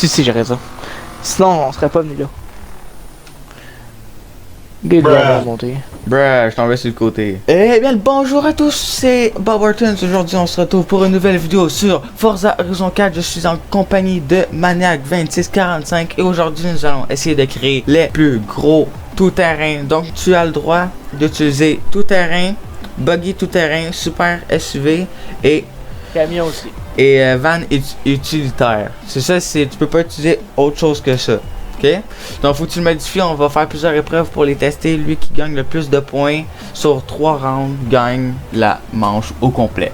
Si, j'ai raison. Sinon, on serait pas venu là. Guide va monter. Bruh, je tombais sur le côté. Eh bien, bonjour à tous, c'est Bob Hortons. Aujourd'hui, on se retrouve pour une nouvelle vidéo sur Forza Horizon 4. Je suis en compagnie de Maniac 2645 et aujourd'hui, nous allons essayer de créer les plus gros tout-terrain. Donc, tu as le droit d'utiliser tout-terrain, buggy tout-terrain, super SUV et Camion aussi. et van utilitaire. C'est ça, tu peux pas utiliser autre chose que ça. Ok? Donc faut que tu le modifies, on va faire plusieurs épreuves pour les tester. Lui qui gagne le plus de points sur 3 rounds gagne la manche au complet.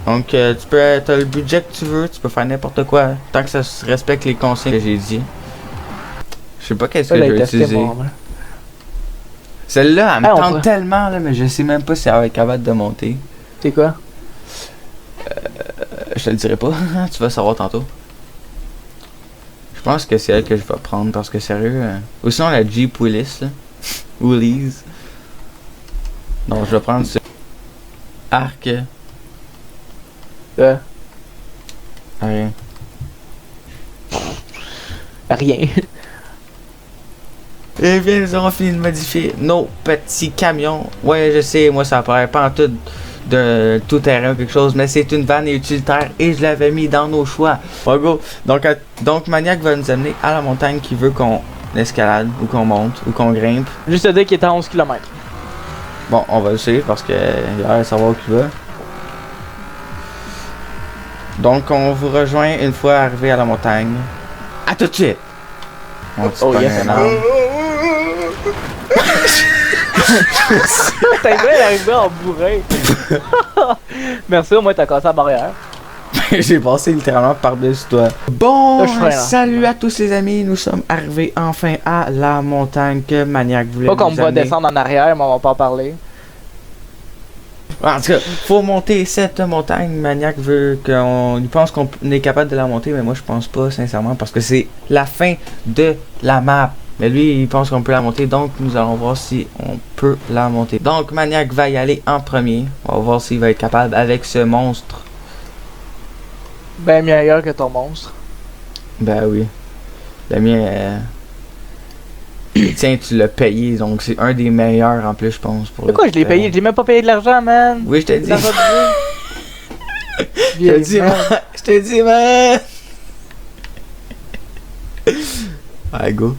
Donc t'as le budget que tu veux, tu peux faire n'importe quoi tant que ça respecte les consignes que j'ai dit. Je sais pas qu'est-ce que je vais utiliser. Celle-là, elle me tente tellement là, mais je sais même pas si elle va être capable de monter. C'est quoi? Je te le dirai pas, tu vas savoir tantôt. Je pense que c'est elle que je vais prendre parce que sérieux. Ou sinon la Jeep Willys là. Willys. Non, je vais prendre ce arc. Rien. Rien. Et bien, nous aurons fini de modifier nos petits camions. Ouais, je sais, moi ça paraît pas en tout de tout terrain ou quelque chose, mais c'est une vanne utilitaire et je l'avais mis dans nos choix. On go. Donc Maniac va nous amener à la montagne qui veut qu'on escalade ou qu'on monte ou qu'on grimpe. Juste te dire qu'il est à 11 km. Bon, on va le suivre parce que il a l'air de savoir où il va. Donc on vous rejoint une fois arrivé à la montagne. À tout de suite! Oh yes, t'as bien arrivé en bourrin. Merci, au moins t'as cassé la barrière. J'ai passé littéralement par-dessus toi. Bon, là, salut à tous les amis, nous sommes arrivés enfin à la montagne que Maniac voulait nous amener. Pas qu'on va descendre en arrière, mais on va pas en parler. En tout cas, faut monter cette montagne. Maniac veut il pense qu'on est capable de la monter, mais moi je pense pas sincèrement parce que c'est la fin de la map. Mais lui, il pense qu'on peut la monter, donc nous allons voir si on peut la monter. Donc Maniac va y aller en premier. On va voir s'il va être capable avec ce monstre. Ben meilleur que ton monstre. Ben oui. Le mien, tiens, tu l'as payé, donc c'est un des meilleurs en plus, je pense. Pour pourquoi je l'ai payé? J'ai même pas payé de l'argent, man. Oui, je t'ai dit. Je te dis, man. Je te dis, man. Allez, go.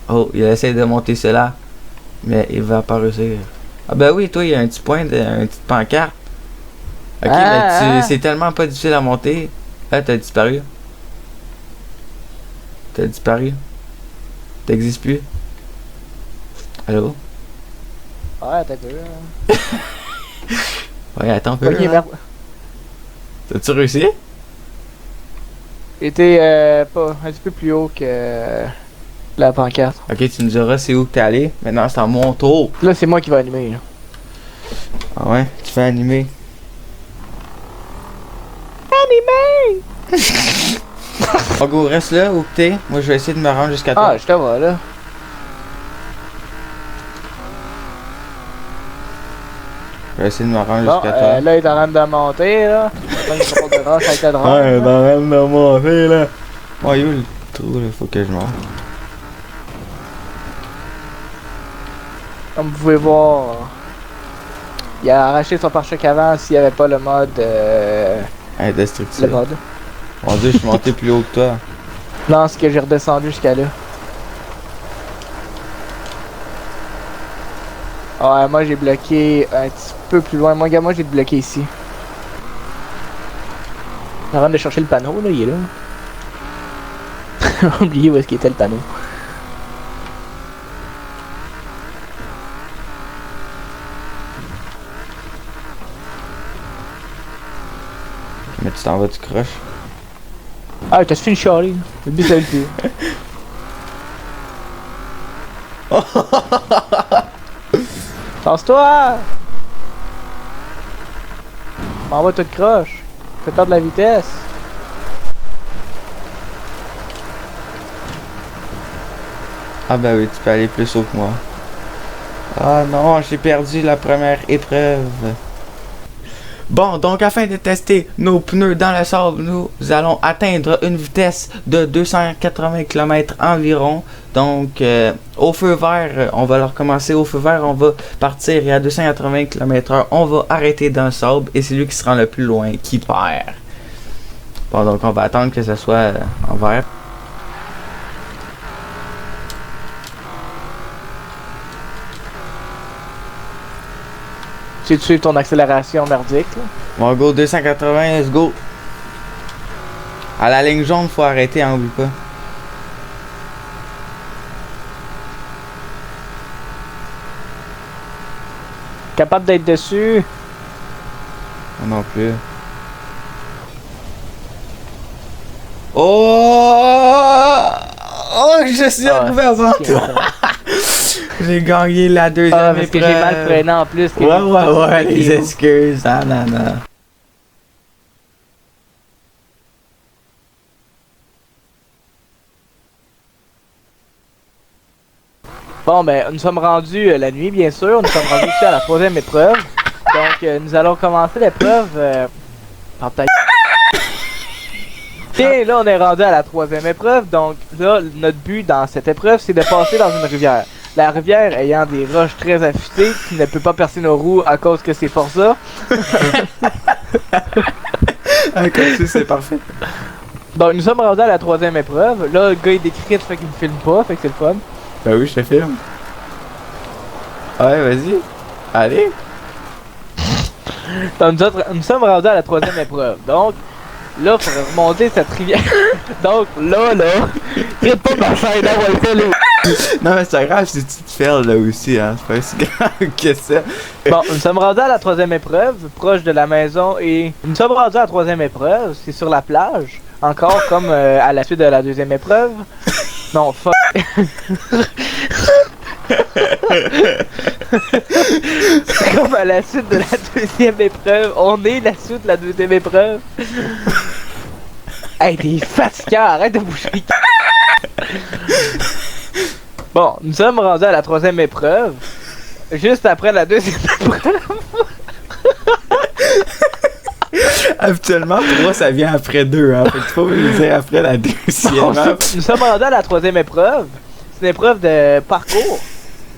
Oh, il essaie de monter cela, mais il va pas réussir. Ah ben oui, toi, il y a un petit point, une petite pancarte. Ok, mais c'est tellement pas difficile à monter. Ah, t'as disparu. T'as disparu. T'existes plus. Allô? Ouais, t'as peu. Ouais, attends un peu. Ok, merde. T'as-tu réussi? J'étais pas un petit peu plus haut que la pancarte. Ok, tu nous diras c'est où que t'es allé. Maintenant, c'est à mon tour. Là, c'est moi qui vais animer. Là. Ah ouais? Tu fais animer. Animer! Ok, reste là où que t'es. Moi, je vais essayer de me rendre jusqu'à toi. Ah, je te vois là. Je vais essayer de me rendre jusqu'à toi. Là, il est en train de monter, là. Il sera pas de roche avec la drone. Ouais, il est en train de monter, là. Oh, yo, le trou, là, faut que je monte. Comme vous pouvez voir, il a arraché son pare-choc avant s'il n'y avait pas le mode. Indestructible. Le mode. Mon dieu, je suis monté plus haut que toi. Non, c'est que j'ai redescendu jusqu'à là. Ouais, moi j'ai bloqué un petit peu plus loin. Moi, j'ai bloqué ici. En train de chercher le panneau, là, il est là. J'ai oublié où est-ce qu'il était le panneau. Mais tu t'en vas, tu croches. Ah, t'as fini Charlie. Le but c'est le plus. Lance-toi! M'en va toute croche. Fais perdre la vitesse. Ah ben oui, tu peux aller plus haut que moi. Ah non, j'ai perdu la première épreuve. Bon, donc afin de tester nos pneus dans le sable, nous allons atteindre une vitesse de 280 km environ. Donc au feu vert, on va leur commencer au feu vert, on va partir et à 280 km/h, on va arrêter dans le sable et c'est lui qui se rend le plus loin qui perd. Bon, donc on va attendre que ce soit en vert. Tu suives ton accélération merdique, là. Bon, go 280, let's go. À la ligne jaune, faut arrêter, hein, oublie pas. Capable d'être dessus. Non plus. Oh! Oh, je suis arrivé avant toi. J'ai gagné la deuxième parce que j'ai mal freiné en plus. Ouais, les excuses. Ah, non. Bon, ben, nous sommes rendus la nuit, bien sûr. Nous sommes rendus aussi à la troisième épreuve. Donc, nous allons commencer l'épreuve par ta... Et là, on est rendu à la troisième épreuve. Donc, là, notre but dans cette épreuve, c'est de passer dans une rivière. La rivière ayant des roches très affûtées qui ne peut pas percer nos roues à cause que c'est Forza. Comme ça, c'est parfait. Donc, nous sommes rendus à la troisième épreuve. Là, le gars, il décrit, fait qu'il me filme pas, fait que c'est le fun. Ben oui, je te filme. Ouais, vas-y. Allez. Donc, nous sommes rendus à la troisième épreuve. Donc, là, il faudrait remonter cette rivière. Donc, là, rite pas ma chaîne, envoie-le. Non, mais c'est pas grave si tu te fais là aussi, hein. C'est pas si grave que ça. Bon, nous sommes rendus à la troisième épreuve, proche de la maison, et nous sommes rendus à la troisième épreuve, c'est sur la plage. Encore comme à la suite de la deuxième épreuve. Non, fuck. Comme à la suite de la deuxième épreuve. On est la suite de la deuxième épreuve. Hey, t'es fatigant, arrête de bouger. Bon, nous sommes rendus à la troisième épreuve. Juste après la deuxième épreuve. Habituellement, 3 ça vient après 2, hein. Fait qu'il faut le dire après la deuxième. Bon, nous sommes rendus à la troisième épreuve. C'est une épreuve de parcours,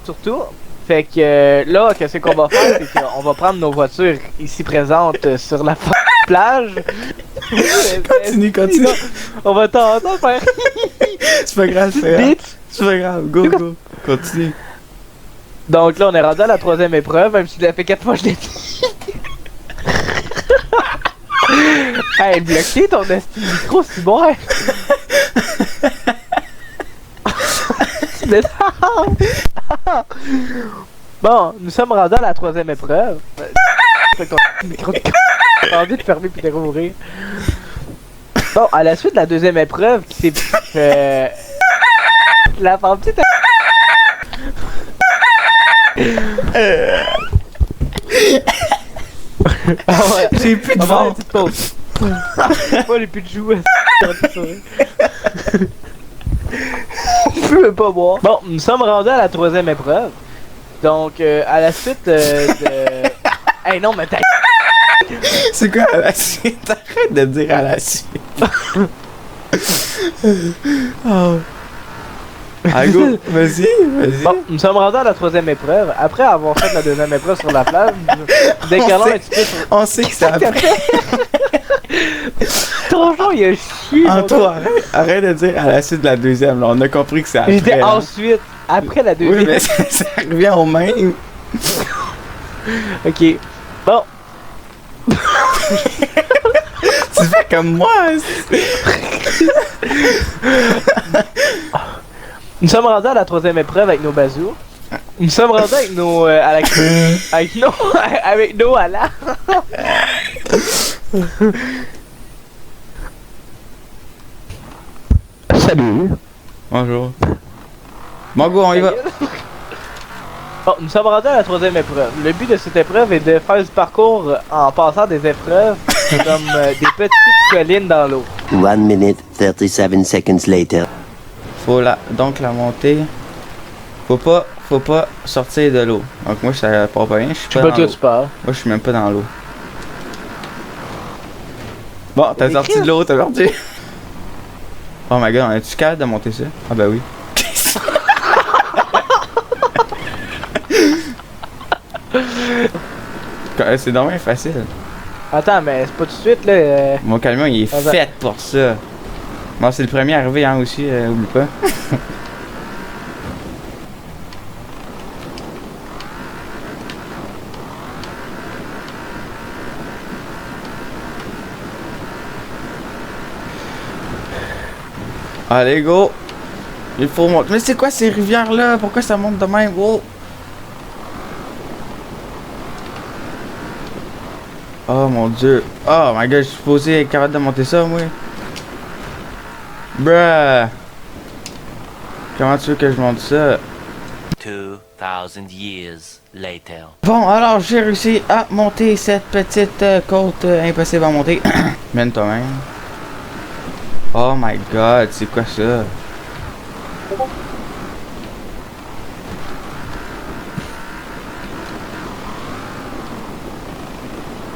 surtout. Fait que là, qu'est-ce qu'on va faire? C'est qu'on va prendre nos voitures ici présentes sur la plage. Continue. On va t'entendre faire. C'est pas grave, c'est pas grave. Go. Continue. Donc là, on est rendu à la troisième épreuve, même si tu l'as fait 4 fois, je l'ai dit. Hey, bloqué ton esti micro, c'est bon. Bon, nous sommes rendus à la troisième épreuve. Fait ton micro de j'ai envie de fermer puis de rouvrir. Bon, à la suite de la deuxième épreuve, qui s'est la petite. Ah ouais. J'ai plus de vent. Moi, j'ai plus de jouets. Je peux même pas boire. Bon, nous sommes rendus à la troisième épreuve. Donc, à la suite de... Hey, non, mais t'as... C'est quoi à la suite? Arrête de dire à la suite. Oh. Ah, go, vas-y. Bon, nous sommes rendus à la troisième épreuve. Après avoir fait la deuxième épreuve sur la plage, nous décalons un petit peu sur... On sait que c'est après. Ton jour, il a chié. Anto, arrête de dire à la suite de la deuxième. Là. On a compris que c'est après. J'étais ensuite, après la deuxième. Oui, mais ça revient au même. Ok. Bon. Tu fais comme moi. Nous sommes rendus à la troisième épreuve avec nos bazous. Nous sommes rendus avec nos... avec nos à la... Salut. Bonjour. Bon, go, on y va. Bon, nous sommes rendus à la troisième épreuve. Le but de cette épreuve est de faire du parcours en passant des épreuves comme des petites collines dans l'eau. 1 minute 37 seconds later. Faut donc la montée. Faut pas sortir de l'eau. Donc moi ça part pas bien, je suis pas dans l'eau. Tu parles. Moi je suis même pas dans l'eau. Bon, t'as Mais sorti Chris. de l'eau, t'as perdu. Oh my god, on est-tu capable de monter ça? Ah bah oui. C'est dommage facile. Attends, mais c'est pas tout de suite, là. Mon camion, il est Attends. fait pour ça. Bon, c'est le premier arrivé, hein, aussi, oublie pas. Allez, go! Il faut monter. Mais c'est quoi ces rivières-là? Pourquoi ça monte de même? Oh! Oh mon dieu. Oh my god, je suis supposé être capable de monter ça, moi. Bruh. Comment tu veux que je monte ça? 2,000 years later. Bon, alors j'ai réussi à monter cette petite côte impossible à monter. Mène toi-même. Oh my god, c'est quoi ça?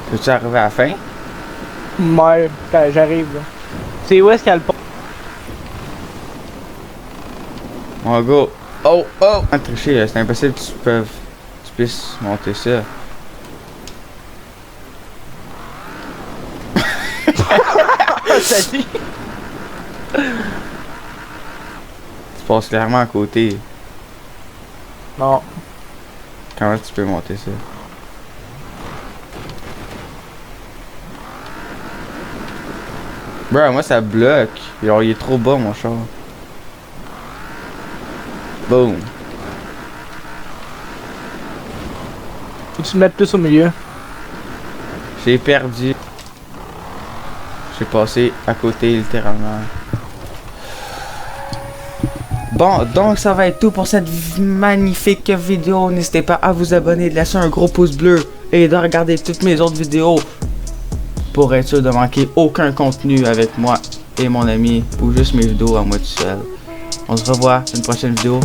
Peux-tu arriver à la fin? Ouais, j'arrive, là. C'est où est-ce qu'il y a le pont? On go. Oh, oh! Ah, tricher, c'est impossible que tu puisses monter ça. Salut! Tu passes clairement à côté. Non. Comment tu peux monter ça? Bro, moi ça bloque. Genre, il est trop bas mon char. Boom. Faut-tu te mettre plus au milieu? J'ai perdu. J'ai passé à côté littéralement. Bon, donc ça va être tout pour cette magnifique vidéo. N'hésitez pas à vous abonner, de laisser un gros pouce bleu et de regarder toutes mes autres vidéos pour être sûr de manquer aucun contenu avec moi et mon ami ou juste mes vidéos à moi tout seul. On se revoit dans une prochaine vidéo.